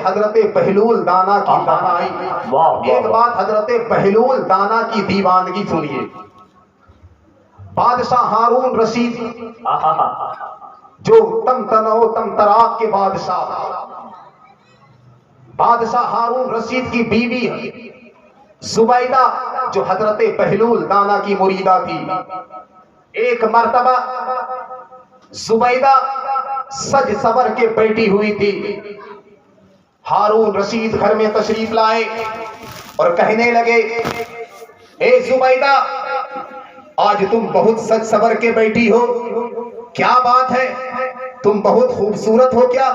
حضرت بہلول دانا کی دانائی. ایک بات حضرت بہلول دانا کی دیوانگی سنیے. بادشاہ ہارون رشید جو تم تراک کے بادشاہ ہارون رشید کی بیوی زبیدہ جو حضرت بہلول دانا کی مریدہ تھی. ایک مرتبہ زبیدہ سج سور کے بیٹھی ہوئی تھی. ہارون رشید گھر میں تشریف لائے اور کہنے لگے اے زبیدہ آج تم بہت سج سور کے بیٹھی ہو, کیا بات ہے؟ تم بہت خوبصورت ہو, کیا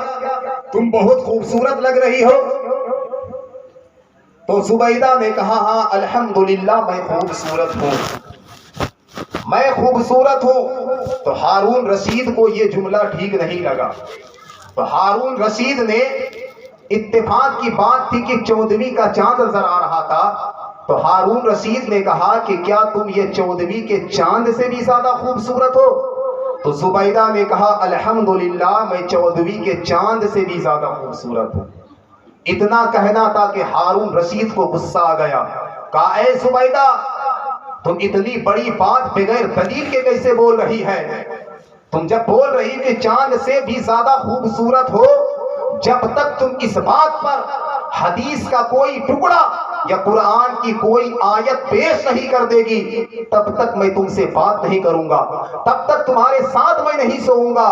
تم بہت خوبصورت لگ رہی ہو؟ تو زبیدہ نے کہا ہاں الحمدللہ میں خوبصورت ہوں. تو ہارون رشید کو یہ جملہ ٹھیک نہیں لگا. تو ہارون رشید نے اتفاق کی بات تھی کہ 14ویں کا چاند نظر آ رہا تھا. تو ہارون رشید نے کہا کہ کیا تم یہ 14ویں کے چاند سے بھی زیادہ خوبصورت ہو؟ تو زبیدہ نے کہا الحمدللہ میں 14ویں کے چاند سے بھی زیادہ خوبصورت ہوں. اتنا کہنا تھا کہ ہارون رشید کو غصہ آ گیا. کہا اے زبیدہ تم اتنی بڑی بات بغیر دلیل کے کیسے بول رہی ہے؟ تم جب بول رہی کہ چاند سے بھی زیادہ خوبصورت ہو, جب تک تم اس بات پر حدیث کا کوئی ٹکڑا یا قرآن کی کوئی آیت پیش نہیں کر دے گی تب تک میں تم سے بات نہیں کروں گا, تب تک تمہارے ساتھ میں نہیں سوؤں گا.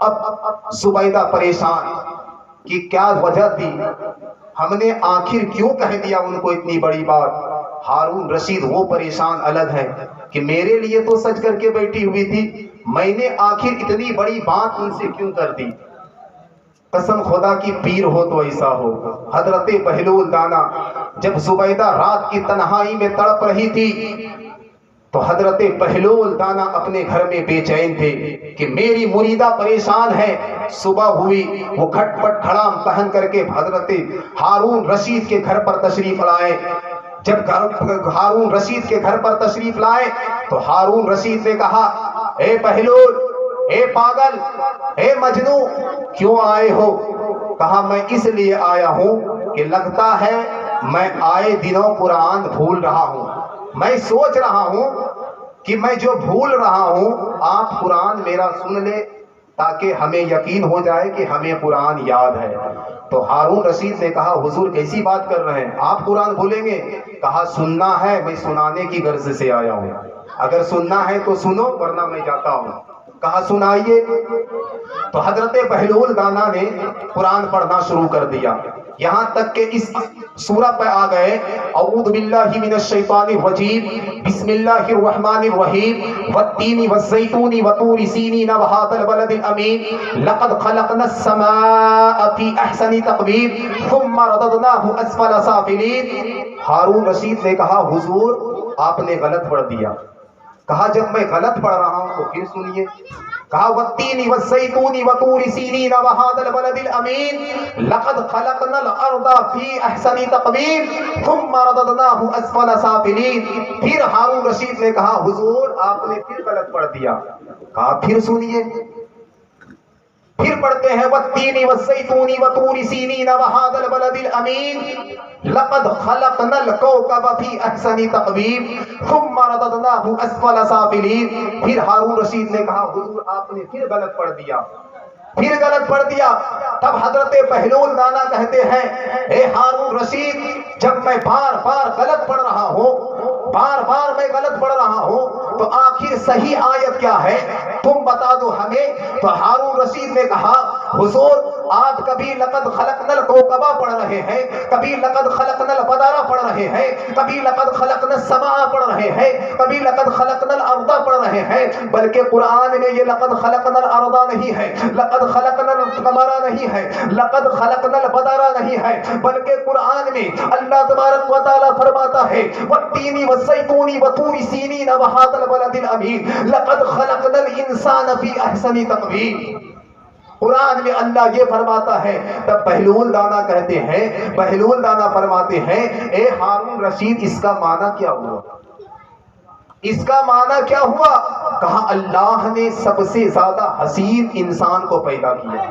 اب زبیدہ پریشان کہ کیا وجہ تھی, ہم نے آخر کیوں کہہ دیا ان کو اتنی بڑی بات. ہارون رشید وہ پریشان الگ ہے کہ میرے لیے تو سچ کر کے بیٹھی ہوئی تھی, میں نے آخر اتنی بڑی بات ان سے کیوں کر دی. قسم خدا کی پیر ہو تو ایسا ہو. حضرت بہلول دانا جب زبیدہ رات کی تنہائی میں تڑپ رہی تھی تو حضرت بہلول دانا اپنے گھر میں بے چین تھے کہ میری مریدہ پریشان ہے. صبح ہوئی, وہ کھٹ پٹ کھڑام پہن کر کے حضرت ہارون رشید کے گھر پر تشریف لائے. جب ہارون رشید کے گھر پر تشریف لائے تو ہارون رشید نے کہا اے بہلول, اے پاگل, اے مجنو, کیوں آئے ہو؟ کہا میں اس لیے آیا ہوں کہ لگتا ہے میں آئے دنوں قرآن بھول رہا ہوں. میں سوچ رہا ہوں کہ میں جو بھول رہا ہوں آپ قرآن میرا سن لے تاکہ ہمیں یقین ہو جائے کہ ہمیں قرآن یاد ہے. تو ہارون رشید نے کہا حضور کیسی بات کر رہے ہیں, آپ قرآن بھولیں گے؟ کہا سننا ہے, میں سنانے کی غرض سے آیا ہوں, اگر سننا ہے تو سنو ورنہ میں جاتا ہوں. کہا سنائیے. تو حضرت بہلول دانا نے قرآن پڑھنا شروع کر دیا, یہاں تک کہ اس سورہ پہ آ گئے اعوذ باللہ من الشیطان الرجیم بسم اللہ الرحمن الرحیم والتین والزیتون وطور سینین وہذا البلد الامین لقد خلقنا السماء فی احسن تقویم ثم رددناہ اسفل سافلین. ہارون رشید نے کہا حضور آپ نے غلط پڑھ دیا. کہا جب میں غلط پڑھ رہا ہوں تو پھر سنیے. کہا والتین والزیتون وطور سینین وہذا البلد الامین لقد خلقنا الارض فی احسن تقویم ثم رددناہ اسفل سافلین. پھر ہارون رشید نے کہا حضور آپ نے پھر غلط پڑھ دیا. کہا پھر سنیے. پھر پڑھتے ہیں والتین والزیتون وطور سینین وہذا البلد الامین لقد خلقنا الكوكب في احسن تقویم ثم رددناه اسفل سافلین. پھر ہارون رشید نے کہا حضور آپ نے پھر غلط پڑھ دیا, پھر غلط پڑھ دیا. تب حضرت بہلول دانا کہتے ہیں اے ہارون رشید جب میں بار بار غلط پڑھ رہا ہوں, بار بار میں غلط پڑھ رہا ہوں تو آخر صحیح آیت کیا ہے تم بتا دو ہمیں. تو ہارون رشید نے کہا حضور آپ کبھی لقد خلقنا الكوكب پڑھ رہے ہیں, کبھی لقد خلقنا البدر پڑھ رہے ہیں, کبھی لقد خلقنا السماء پڑھ رہے ہیں, کبھی لقد خلقنا الارض پڑھ رہے ہیں. بلکہ قرآن میں یہ لقد خلقنا الارض نہیں ہے, لقد خلقنا القمر نہیں ہے, لقد خلقنا البدر نہیں ہے, بلکہ قرآن میں اللہ تبارک و تعالی فرماتا ہے والتین والزیتون وطور سینین وہذا البلد الامین لقد خلقنا الانسان فی احسن تقویم. قرآن میں اللہ یہ فرماتا ہے. تب بہلول دانا کہتے ہیں, بہلول دانا فرماتے ہیں اے ہارون رشید اس کا معنی کیا ہوا, اس کا معنی کیا ہوا؟ کہا اللہ نے سب سے زیادہ حسین انسان کو پیدا کیا,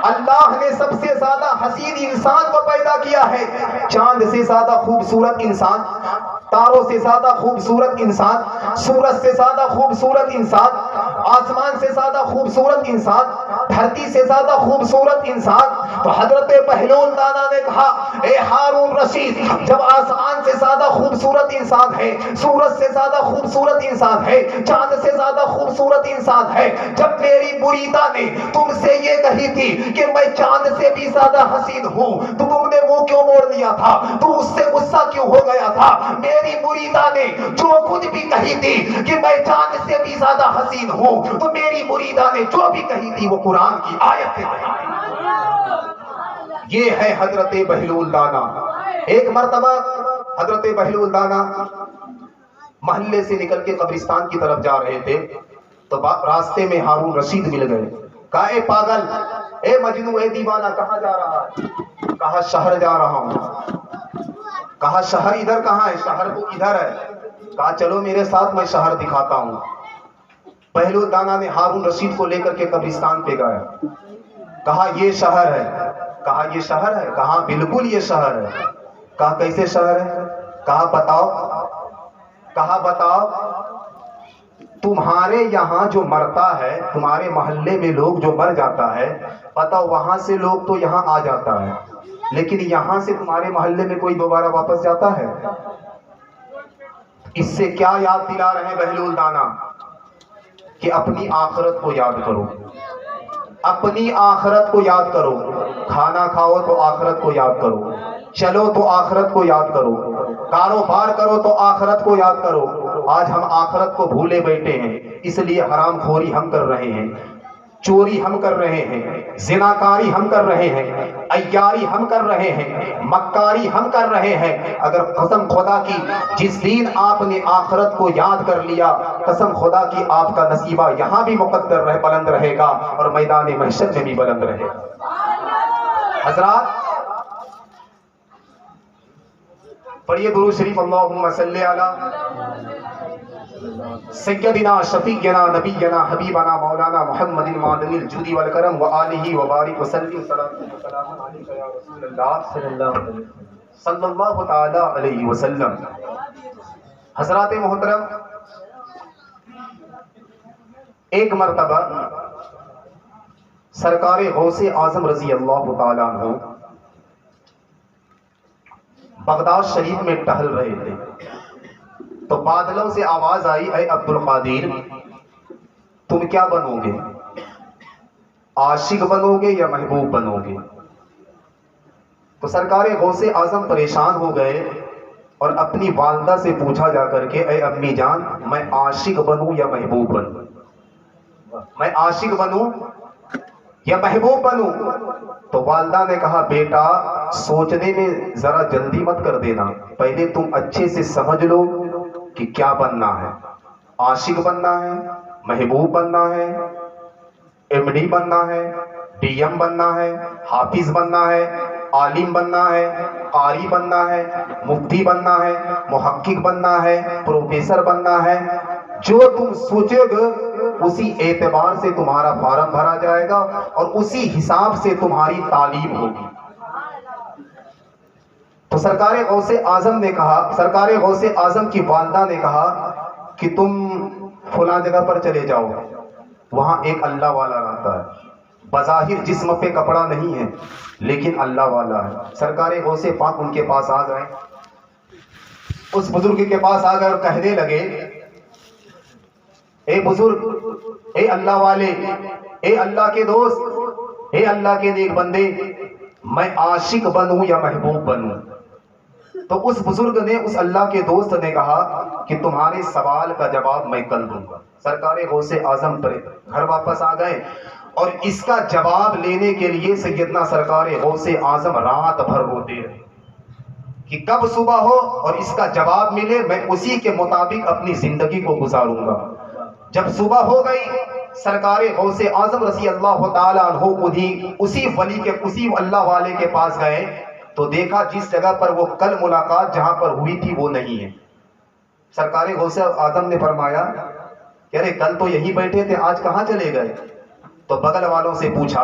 اللہ نے سب سے زیادہ حسین انسان کو پیدا کیا ہے، چاند سے زیادہ خوبصورت انسان، تاروں سے زیادہ خوبصورت انسان، سورج سے زیادہ خوبصورت انسان، آسمان سے زیادہ خوبصورت انسان، دھرتی سے زیادہ خوبصورت انسان۔ تو حضرت بہلول دانا نے کہا اے ہارون رشید، جب آسمان سے زیادہ خوبصورت انسان ہے، سورج سے زیادہ خوبصورت انسان ہے، چاند سے زیادہ خوبصورت انسان ہے، جب میری مریدہ نے تم سے یہ کہی تھی کہ میں چاند سے بھی زیادہ حسین ہوں، تو تم نے منہ کیوں موڑ لیا تھا؟ تو اس سے غصہ کیوں ہو گیا تھا؟ میری مریدہ نے جو کچھ بھی کہی تھی کہ میں چاند سے بھی زیادہ حسین ہوں، تو میری مریدہ نے جو بھی کہی تھی وہ قرآن کی آیت ہے۔ یہ ہے حضرت بہلول دانا۔ ایک مرتبہ حضرت بہلول دانا محلے سے نکل کے قبرستان کی طرف جا رہے تھے، تو راستے میں ہارون رشید مل گئے۔ کہا اے پاگل، اے مجنون، اے دیوانہ، کہاں جا رہا ہے؟ کہا شہر جا رہا ہوں۔ کہا شہر ادھر کہاں ہے؟ شہر تو ادھر ہے۔ کہا چلو میرے ساتھ، میں شہر دکھاتا ہوں۔ بہلول دانا نے ہارون رشید کو لے کر کے قبرستان پہ گیا۔ کہا یہ شہر ہے۔ کہا یہ شہر ہے؟ کہا بالکل یہ شہر ہے۔ کہا کیسے شہر ہے؟ کہا بتاؤ۔ کہا بتاؤ، تمہارے یہاں جو مرتا ہے، تمہارے محلے میں لوگ جو مر جاتا ہے، پتہ وہاں سے لوگ تو یہاں آ جاتا ہے، لیکن یہاں سے تمہارے محلے میں کوئی دوبارہ واپس جاتا ہے؟ اس سے کیا یاد دلا رہے ہیں بہلول دانا؟ کہ اپنی آخرت کو یاد کرو، اپنی آخرت کو یاد کرو۔ کھانا کھاؤ تو آخرت کو یاد کرو، چلو تو آخرت کو یاد کرو، کاروبار کرو تو آخرت کو یاد کرو۔ آج ہم آخرت کو بھولے بیٹھے ہیں، اس لیے حرام خوری ہم کر رہے ہیں، چوری ہم کر رہے ہیں، زناکاری ہم کر رہے ہیں، عیاری ہم کر رہے ہیں، مکاری ہم کر رہے ہیں۔ اگر قسم خدا کی جس دن آپ نے آخرت کو یاد کر لیا، قسم خدا کی آپ کا نصیبہ یہاں بھی مقدر رہے، بلند رہے گا، اور میدان محشر میں بھی بلند رہے گا۔ حضرات پڑھیے درود شریف، اللہم صلی علی سیدنا شفیعنا نبینا حبیبنا مولانا محمد معدن الجود والکرم وآلہ وبارک وسلم سلام علیک یا رسول اللہ صلی اللہ تعالی علیہ وسلم۔ حضرات محترم، ایک مرتبہ سرکار غوث اعظم رضی اللہ تعالیٰ عنہ بغداد شریف میں ٹہل رہے تھے، تو بادلوں سے آواز آئی اے عبد القادر، تم کیا بنو گے؟ عاشق بنو گے یا محبوب بنو گے؟ تو سرکار غوث اعظم پریشان ہو گئے اور اپنی والدہ سے پوچھا جا کر کے اے امی جان، میں عاشق بنوں یا محبوب بنوں؟ میں عاشق بنوں یا محبوب بنوں؟ تو والدہ نے کہا بیٹا سوچنے میں ذرا جلدی مت کر دینا، پہلے تم اچھے سے سمجھ لو کہ کیا بننا ہے، عاشق بننا ہے، محبوب بننا ہے، ایم ڈی بننا ہے، ڈی ایم بننا ہے، حافظ بننا ہے، عالم بننا ہے، قاری بننا ہے، مفتی بننا ہے، محقق بننا ہے، پروفیسر بننا ہے۔ جو تم سوچے گے اسی اعتبار سے تمہارا فارم بھرا جائے گا اور اسی حساب سے تمہاری تعلیم ہوگی۔ تو سرکار غوث اعظم نے کہا، سرکار غوث اعظم کی والدہ نے کہا کہ تم فلاں جگہ پر چلے جاؤ، وہاں ایک اللہ والا رہتا ہے، بظاہر جسم پہ کپڑا نہیں ہے لیکن اللہ والا ہے۔ سرکار غوث پاک ان کے پاس آ گئے، اس بزرگ کے پاس آ گئے اور کہنے لگے اے بزرگ، اے اللہ والے، اے اللہ کے دوست، اے اللہ کے نیک بندے، میں عاشق بنوں یا محبوب بنوں؟ تو اس بزرگ نے، اس اللہ کے دوست نے کہا کہ تمہارے سوال کا جواب میں کل دوں گا۔ سرکار غوث اعظم پر گھر واپس آ گئے اور اس کا جواب لینے کے لیے سیدنا سرکار غوث اعظم رات بھر روتے رہے کہ کب صبح ہو اور اس کا جواب ملے، میں اسی کے مطابق اپنی زندگی کو گزاروں گا۔ جب صبح ہو گئی، سرکار غوث اعظم رضی اللہ تعالیٰ عنہ اسی ولی کے، اسی اللہ والے کے پاس گئے تو دیکھا جس جگہ پر وہ کل ملاقات جہاں پر ہوئی تھی وہ نہیں ہے۔ سرکار غوث اعظم نے فرمایا کہ ارے کل تو یہی بیٹھے تھے، آج کہاں چلے گئے؟ تو بغل والوں سے پوچھا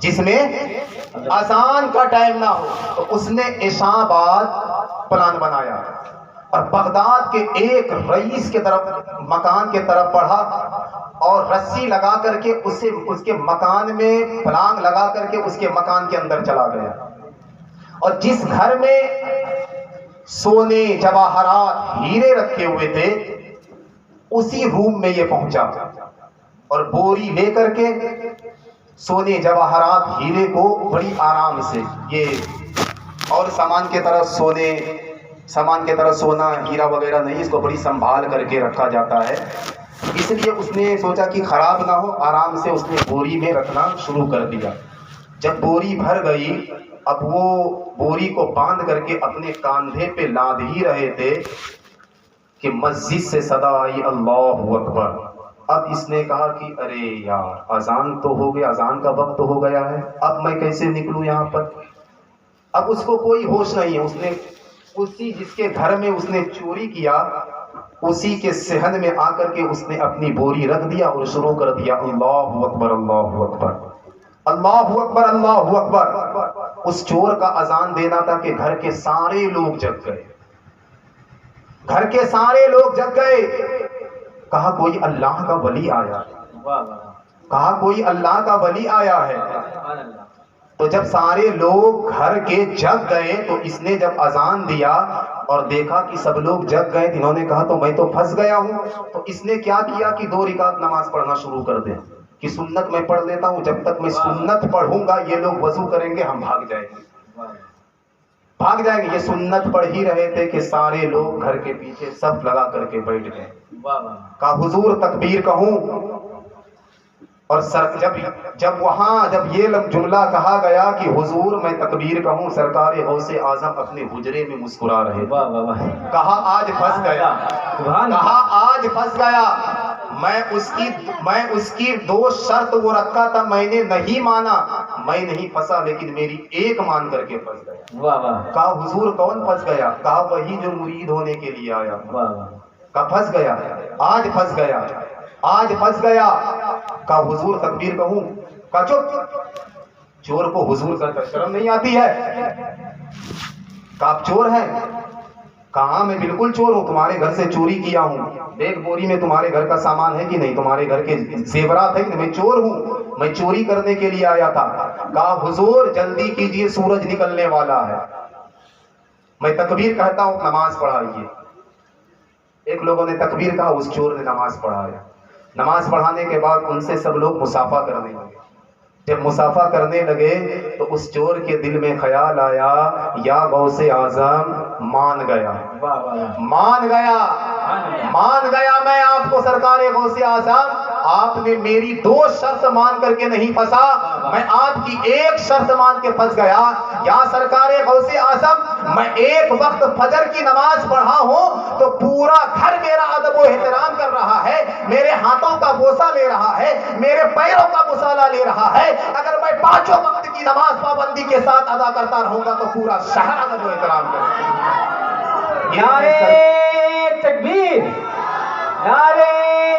جس میں اذان کا ٹائم نہ ہو، تو اس نے عشاء بعد پلان بنایا اور بغداد کے ایک رئیس کے طرف مکان کے طرف پڑھا اور رسی لگا کر کے اسے اس کے مکان میں پلانگ لگا کر کے اس کے مکان کے اندر چلا گیا، اور جس گھر میں سونے جواہرات ہیرے رکھے ہوئے تھے اسی روم میں یہ پہنچا اور بوری لے کر کے سونے جواہرات ہیرے کو بڑی آرام سے، یہ اور سامان کے طرح سونا ہیرا وغیرہ نہیں، اس کو بڑی سنبھال کر کے رکھا جاتا ہے، اس لیے اس نے سوچا کہ خراب نہ ہو، آرام سے اس نے بوری میں رکھنا شروع کر دیا۔ جب بوری بھر گئی، اب وہ بوری کو باندھ کر کے اپنے کاندھے پہ لاد ہی رہے تھے کہ مسجد سے صدا آئی اللہ اکبر۔ اب اس نے کہا کہ ارے یار اذان تو ہو گیا، اذان کا وقت تو ہو گیا ہے، اب میں کیسے نکلوں یہاں پر؟ اب اس کو کوئی ہوش نہیں ہے، اس نے اسی جس کے گھر میں اس نے چوری کیا اسی کے صحن میں آ کر کے اس نے اپنی بوری رکھ دیا اور شروع کر دیا اللہ اکبر اللہ اکبر اللہ اکبر اللہ اکبر۔ اس چور کا اذان دینا تھا کہ گھر کے سارے لوگ جگ گئے، گھر کے سارے لوگ جگ گئے۔ کہا کوئی اللہ کا ولی آیا ہے، کہا کوئی اللہ کا ولی آیا ہے۔ تو جب سارے لوگ گھر کے جگ گئے تو اس نے جب اذان دیا اور دیکھا کہ سب لوگ جگ گئے، انہوں نے کہا تو میں تو پھنس گیا ہوں۔ تو اس نے کیا کیا کہ 2 رکعت نماز پڑھنا شروع کر دیں کہ سنت میں پڑھ لیتا ہوں، جب تک میں سنت پڑھوں گا یہ لوگ وضو کریں گے، ہم بھاگ جائیں گے، یہ سنت پڑھ ہی رہے تھے کہ سارے لوگ گھر کے پیچھے صف لگا کر کے بیٹھ گئے۔ کہا حضور تکبیر کہوں؟ اور جب یہ جملہ کہا گیا کہ حضور میں تکبیر کہوں، سرکار غوث اعظم اپنے حجرے میں مسکرا رہے، کہا آج پھنس گیا، کہا آج پھنس گیا۔ میں اس کی 2 شرط وہ رکھا تھا، میں نے نہیں مانا، میں نہیں پھنسا، لیکن میری ایک مان کر کے پھنس گیا۔ کہا حضور کون پھنس گیا؟ کہا وہی جو مرید ہونے کے لیے آیا۔ کہا پھنس گیا، آج پھنس گیا، آج پھنس گیا۔ کہا حضور تکبیر کہوں؟ کہا چپ، چور کو حضور کا شرم نہیں آتی ہے؟ کہا آپ چور ہیں؟ کہا میں بالکل چور ہوں، تمہارے گھر سے چوری کیا ہوں، ایک بوری میں تمہارے گھر کا سامان ہے کہ نہیں، تمہارے گھر کے زیورات ہیں کہ نہیں، میں چور ہوں، میں چوری کرنے کے لیے آیا تھا۔ کہا حضور جلدی کیجئے سورج نکلنے والا ہے، میں تکبیر کہتا ہوں نماز پڑھائیے۔ ایک لوگوں نے تکبیر کہا، اس چور نے نماز پڑھایا۔ نماز پڑھانے کے بعد ان سے سب لوگ مصافحہ کرنے لگے۔ جب مصافحہ کرنے لگے تو اس چور کے دل میں خیال آیا یا غوث اعظم مان گیا، مان گیا، مان گیا میں آپ کو سرکار غوث اعظم، آپ نے میری 2 شرط مان کر کے نہیں پھنسا، میں آپ کی 1 شرط مان کے پھنس گیا۔ یا سرکار غوث اعظم میں ایک وقت فجر کی نماز پڑھا ہوں تو پورا گھر میرا ادب و احترام کر رہا ہے، میرے ہاتھوں کا بوسہ لے رہا ہے، میرے پیروں کا بوسالہ لے رہا ہے۔ اگر میں 5 وقت کی نماز پابندی کے ساتھ ادا کرتا رہوں گا تو پورا شہر ادب و احترام کرے گا۔ نعرہ تکبیر، نعرہ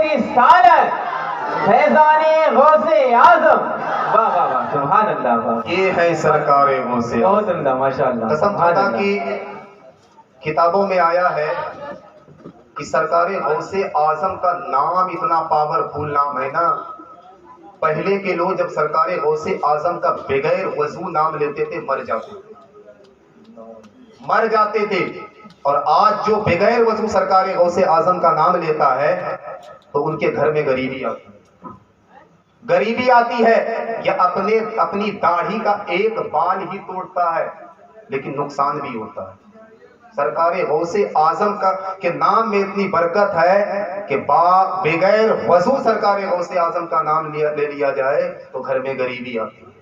رسالت، فیضان غوث اعظم، واہ واہ واہ، سبحان اللہ، واہ، یہ ہے سرکار غوث اعظم۔ بہت عمدہ، ماشاءاللہ۔ قسم خدا کی کتابوں میں آیا ہے کہ سرکار غوث اعظم کا نام اتنا پاورفل نام ہے نا، پہلے کے لوگ جب سرکار غوث اعظم کا بغیر وضو نام لیتے تھے مر جاتے تھے، اور آج جو بغیر وضو سرکار غوث اعظم کا نام لیتا ہے تو ان کے گھر میں غریبی آتی ہے، یا اپنی داڑھی کا ایک بال ہی توڑتا ہے لیکن نقصان بھی ہوتا ہے۔ سرکار غوث اعظم کے نام میں اتنی برکت ہے کہ بغیر وضو سرکار غوث اعظم کا نام لے لیا جائے تو گھر میں غریبی آتی ہے۔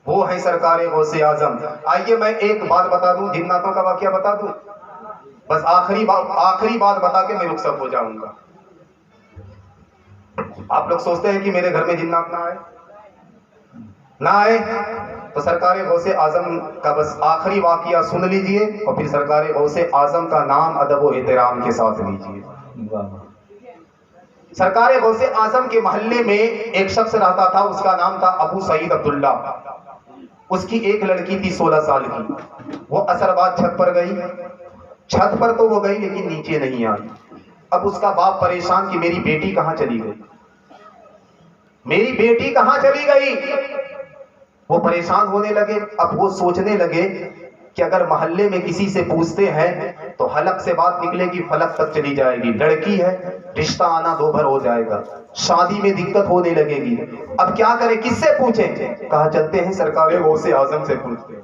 وہ ہے سرکار غوث اعظم۔ آئیے میں ایک بات بتا دوں، جناتوں کا واقعہ بتا دوں، بس آخری بات بتا کے میں رخصت ہو جاؤں گا۔ آپ لوگ سوچتے ہیں کہ میرے گھر میں جنات نہ آئے تو سرکار غوث اعظم کا بس آخری واقعہ سن لیجئے اور پھر سرکار غوث اعظم کا نام ادب و احترام کے ساتھ لیجئے۔ سرکار غوث اعظم کے محلے میں ایک شخص رہتا تھا، اس کا نام تھا ابو سعید عبداللہ۔ اس کی ایک لڑکی تھی 16 سال کی۔ وہ عصر بعد چھت پر گئی، چھت پر تو وہ گئی لیکن نیچے نہیں آئی۔ اب اس کا باپ پریشان کہ میری بیٹی کہاں چلی گئی، میری بیٹی کہاں چلی گئی۔ وہ پریشان ہونے لگے۔ اب وہ سوچنے لگے کہ اگر محلے میں کسی سے پوچھتے ہیں تو حلق سے بات نکلے گی، فلک تک چلی جائے گی، لڑکی ہے، رشتہ آنا دو بھر ہو جائے گا، شادی میں دقت ہونے لگے گی۔ اب کیا کرے، کس سے پوچھیں؟ کہا چلتے ہیں سرکار غوث اعظم سے پوچھتے ہیں۔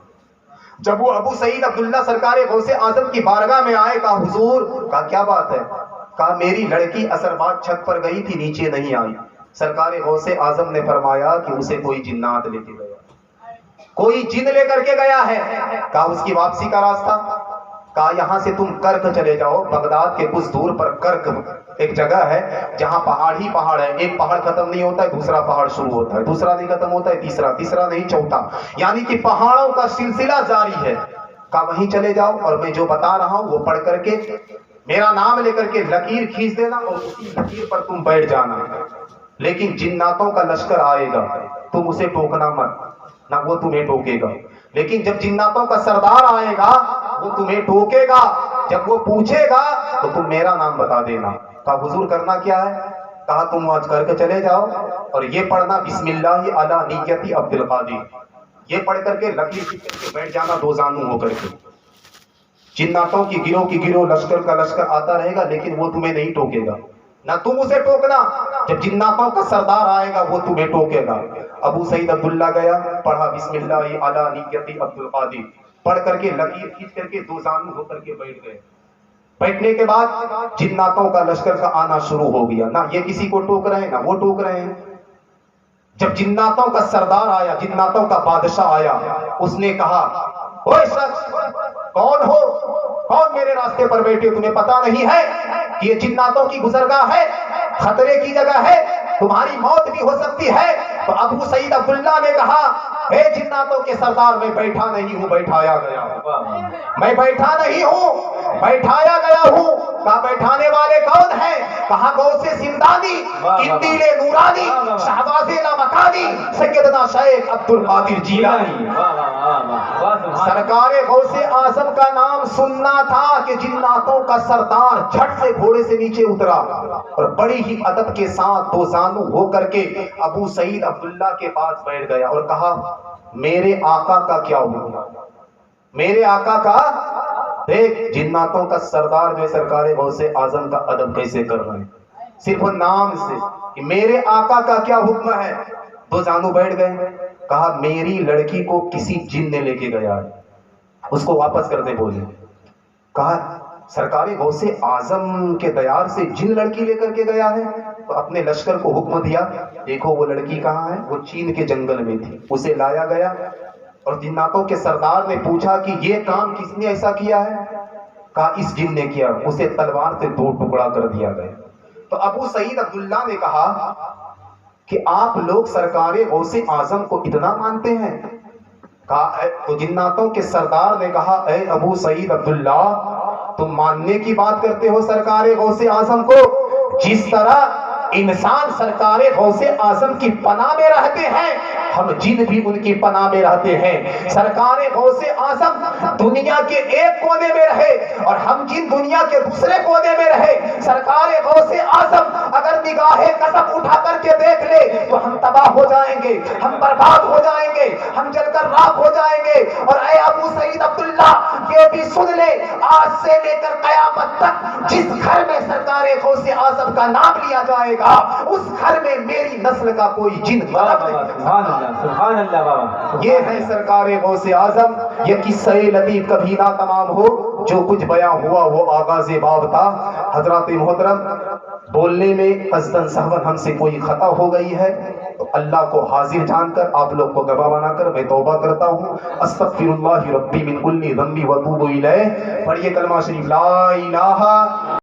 جب وہ ابو سعید عبداللہ سرکار غوث اعظم کی بارگاہ میں آئے، کہا حضور، کہا کیا بات ہے؟ کہا میری لڑکی عصر بعد چھت پر گئی تھی، نیچے نہیں آئی۔ سرکار غوث اعظم نے فرمایا کہ اسے کوئی جنات لے کے گیا، کوئی جن لے کر کے گیا ہے۔ کہا اس کی واپسی کا راستہ؟ کہا یہاں سے تم کرک چلے جاؤ، بغداد کے کچھ دور پر کرک ایک جگہ ہے جہاں پہاڑ ہی پہاڑ ہے، ایک پہاڑ ختم نہیں ہوتا ہے دوسرا پہاڑ شروع ہوتا ہے، دوسرا نہیں ختم ہوتا ہے تیسرا، تیسرا نہیں چوتھا، یعنی کہ پہاڑوں کا سلسلہ جاری ہے۔ کہا وہیں چلے جاؤ اور میں جو بتا رہا ہوں وہ پڑھ کر کے میرا نام لے کر کے لکیر کھینچ دینا اور اسی لکیر پر تم بیٹھ جانا، لیکن جناتوں کا لشکر آئے گا، تم اسے ٹوکنا مت، نہ وہ تمہیں ٹوکے گا، لیکن جب جناتوں کا سردار آئے گا وہ تمہیں ٹوکے گا، جب وہ پوچھے گا تو تم میرا نام بتا دینا۔ کہا حضور کرنا کیا ہے؟ کہا تم آج کر کے چلے جاؤ اور یہ پڑھنا بسم اللہ علی نیتی عبد القادر، یہ پڑھ کر کے لکیر کھینچ کر کے بیٹھ جانا دو زانو ہو کر کے۔ جناتوں کی گروہ لشکر کا لشکر آتا رہے گا لیکن وہ تمہیں نہیں ٹوکے گا، نہ تم اسے ٹوکنا، جب جناتوں کا سردار آئے گا وہ تمہیں ٹوکے گا۔ ابو سعید عبداللہ گیا، پڑھا بسم اللہ علی نیتی عبد القادر، پڑھ کر کے لکیر کھینچ کر کے دو زانو ہو کر کے بیٹھ گئے۔ بیٹھنے کے بعد جناتوں کا لشکر کا آنا شروع ہو گیا، نہ یہ کسی کو ٹوک رہے ہیں نہ وہ ٹوک رہے ہیں۔ جب جناتوں کا سردار آیا، جناتوں کا بادشاہ آیا، اس نے کہا اوے شخص کون ہو، کون میرے راستے پر بیٹھے، تمہیں پتا نہیں ہے کہ یہ جناتوں کی گزرگاہ ہے، خطرے کی جگہ ہے، تمہاری موت بھی ہو سکتی ہے۔ تو ابو سعید عبداللہ نے کہا اے جناتوں کے سردار، میں بیٹھا نہیں ہوں، بیٹھایا گیا ہوں، میں بیٹھا نہیں ہوں، بیٹھایا گیا ہوں۔ کہا بیٹھانے والے کون ہیں؟ کہا غوث زندانی، قندیل نورانی، شہباز لامکانی، سیدنا شیخ عبد القادر جیلانی۔ سرکار غوث اعظم کا نام سننا تھا کہ جناتوں کا سردار جھٹ سے گھوڑے سے نیچے اترا اور بڑی ہی ادب کے ساتھ دو زانو ہو کر کے ابو سعید عبداللہ کے پاس بیٹھ گیا اور کہا میرے آقا کا کیا ہوا، میرے آقا کا؟ دیکھ جناتوں کا سردار جو سرکار غوث اعظم کا ادب کیسے کر رہے ہیں، صرف نام سے کہ میرے آقا کا کیا حکم ہے۔ دو زانو بیٹھ گئے۔ کہا میری لڑکی کو کسی جن نے لے کے گیا ہے، اس کو واپس کر دے بولے۔ کہا سرکار غوث اعظم کے دیار سے جن لڑکی لے کر کے گیا ہے؟ تو اپنے لشکر کو حکم دیا دیکھو وہ لڑکی کہاں ہے، وہ چین کے جنگل میں تھی، اسے لایا گیا۔ اور جناتوں کے سردار نے پوچھا کہ یہ کام کس نے ایسا کیا ہے؟ کہا اس جن نے کیا، اسے تلوار سے دو ٹکڑا کر دیا گیا۔ تو ابو سعید عبداللہ نے کہا کہ آپ لوگ سرکار غوث اعظم کو اتنا مانتے ہیں؟ کہا تو جناتوں کے سردار نے کہا اے ابو سعید عبداللہ، تم ماننے کی بات کرتے ہو سرکار غوث اعظم کو، جس طرح انسان سرکار غوث اعظم کی پناہ میں رہتے ہیں، ہم جن بھی ان کی پناہ میں رہتے ہیں۔ سرکار غوث اعظم دنیا کے ایک کونے میں رہے اور ہم جن دنیا کے دوسرے کونے میں رہے، سرکار غوث اعظم اگر نگاہ قصب اٹھا کر کے دیکھ لے تو ہم تباہ ہو جائیں گے، ہم برباد ہو جائیں گے، ہم جل کر راکھ ہو جائیں گے۔ اور اے ابو سعید عبداللہ یہ بھی سن لے، آج سے لے کر قیامت تک جس گھر میں سرکار غوث اعظم کا نام لیا جائے گا اس گھر میں میری نسل کا کوئی جن سبحان اللہ بابا۔ یہ ہے سرکار غوث اعظم۔ یہ قصہ لطیف کبھی نہ تمام ہو، جو کچھ بیاں ہوا وہ آغاز باب تھا۔ حضرات محترم، بولنے میں قصداً سہواً ہم سے کوئی خطا ہو گئی ہے تو اللہ کو حاضر جان کر آپ لوگ کو گواہ بنا کر میں توبہ کرتا ہوں۔ استغفر اللہ ربی من کل ذنب واتوب الیہ۔ پڑھیے کلمہ شریف لا الہ